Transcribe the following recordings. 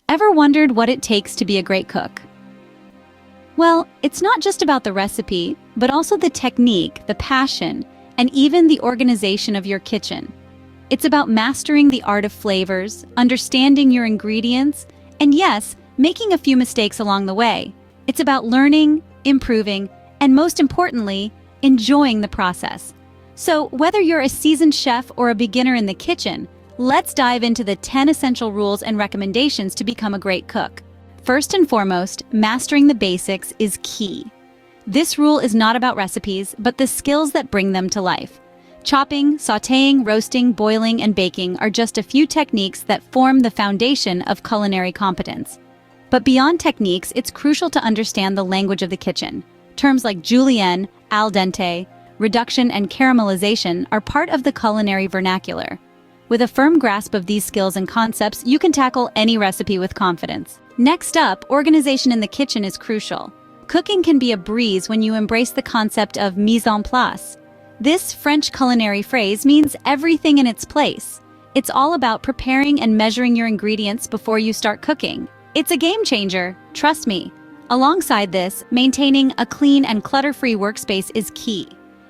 Ever wondered what it takes to be a great cook? Well, it's not just about the recipe, but also the technique, the passion, and even the organization of your kitchen. It's about mastering the art of flavors, understanding your ingredients, and yes, making a few mistakes along the way. It's about learning, improving, and most importantly, enjoying the process. So whether you're a seasoned chef or a beginner in the kitchen, let's dive into the 10 essential rules and recommendations to become a great cook. First and foremost, mastering the basics is key. This rule is not about recipes, but the skills that bring them to life. Chopping, sautéing, roasting, boiling, and baking are just a few techniques that form the foundation of culinary competence. But beyond techniques, it's crucial to understand the language of the kitchen. Terms like julienne, al dente, reduction, and caramelization are part of the culinary vernacular. With a firm grasp of these skills and concepts, you can tackle any recipe with confidence. Next up, organization in the kitchen is crucial. Cooking can be a breeze when you embrace the concept of mise en place. This French culinary phrase means everything in its place. It's all about preparing and measuring your ingredients before you start cooking. It's a game changer, trust me. Alongside this, maintaining a clean and clutter-free workspace is key.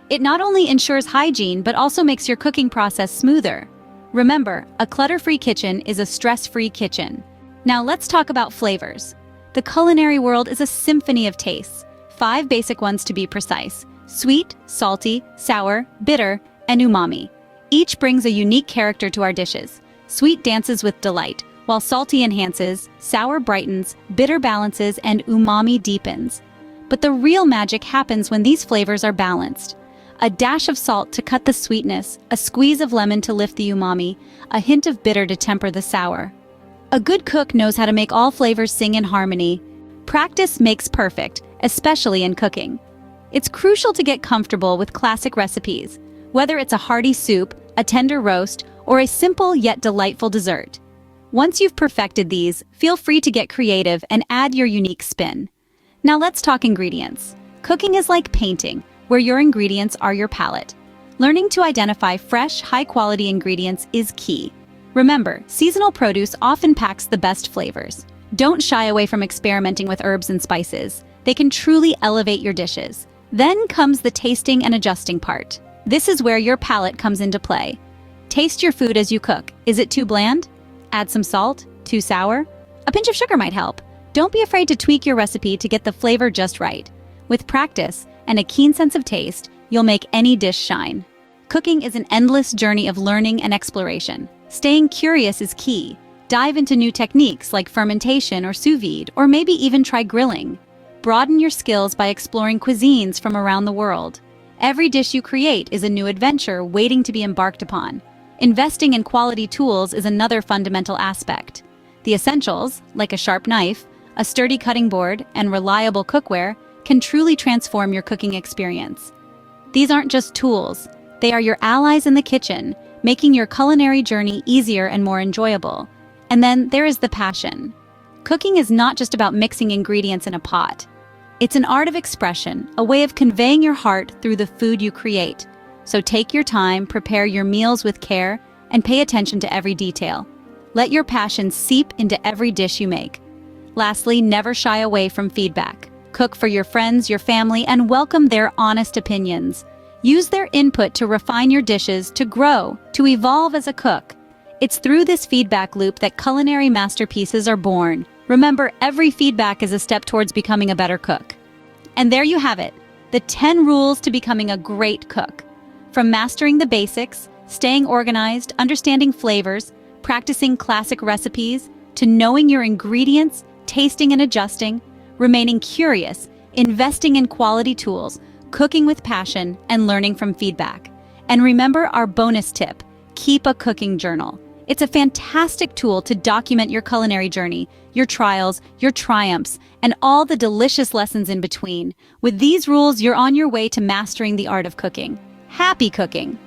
It not only ensures hygiene, but also makes your cooking process smoother. Remember, a clutter-free kitchen is a stress-free kitchen. Now let's talk about flavors. The culinary world is a symphony of tastes. 5 basic ones to be precise: sweet, salty, sour, bitter, and umami. Each brings a unique character to our dishes. Sweet dances with delight, while salty enhances, sour brightens, bitter balances, and umami deepens. But the real magic happens when these flavors are balanced. A dash of salt to cut the sweetness, a squeeze of lemon to lift the umami, a hint of bitter to temper the sour. A good cook knows how to make all flavors sing in harmony. Practice makes perfect, especially in cooking. It's crucial to get comfortable with classic recipes, whether it's a hearty soup, a tender roast, or a simple yet delightful dessert. Once you've perfected these, feel free to get creative and add your unique spin. Now let's talk ingredients. Cooking is like painting, where your ingredients are your palette. Learning to identify fresh, high-quality ingredients is key. Remember, seasonal produce often packs the best flavors. Don't shy away from experimenting with herbs and spices. They can truly elevate your dishes. Then comes the tasting and adjusting part. This is where your palate comes into play. Taste your food as you cook. Is it too bland? Add some salt? Too sour? A pinch of sugar might help. Don't be afraid to tweak your recipe to get the flavor just right. With practice and a keen sense of taste, you'll make any dish shine. Cooking is an endless journey of learning and exploration. Staying curious is key. Dive into new techniques like fermentation or sous vide, or maybe even try grilling. Broaden your skills by exploring cuisines from around the world. Every dish you create is a new adventure waiting to be embarked upon. Investing in quality tools is another fundamental aspect. The essentials, like a sharp knife, a sturdy cutting board, and reliable cookware, can truly transform your cooking experience. These aren't just tools, they are your allies in the kitchen, making your culinary journey easier and more enjoyable. And then there is the passion. Cooking is not just about mixing ingredients in a pot. It's an art of expression, a way of conveying your heart through the food you create. So take your time, prepare your meals with care, and pay attention to every detail. Let your passion seep into every dish you make. Lastly, never shy away from feedback. Cook for your friends, your family, and welcome their honest opinions. Use their input to refine your dishes, to grow, to evolve as a cook. It's through this feedback loop that culinary masterpieces are born. Remember, every feedback is a step towards becoming a better cook. And there you have it, the 10 rules to becoming a great cook. From mastering the basics, staying organized, understanding flavors, practicing classic recipes, to knowing your ingredients, tasting and adjusting, remaining curious, investing in quality tools, cooking with passion, and learning from feedback. And remember our bonus tip, keep a cooking journal. It's a fantastic tool to document your culinary journey, your trials, your triumphs, and all the delicious lessons in between. With these rules, you're on your way to mastering the art of cooking. Happy cooking!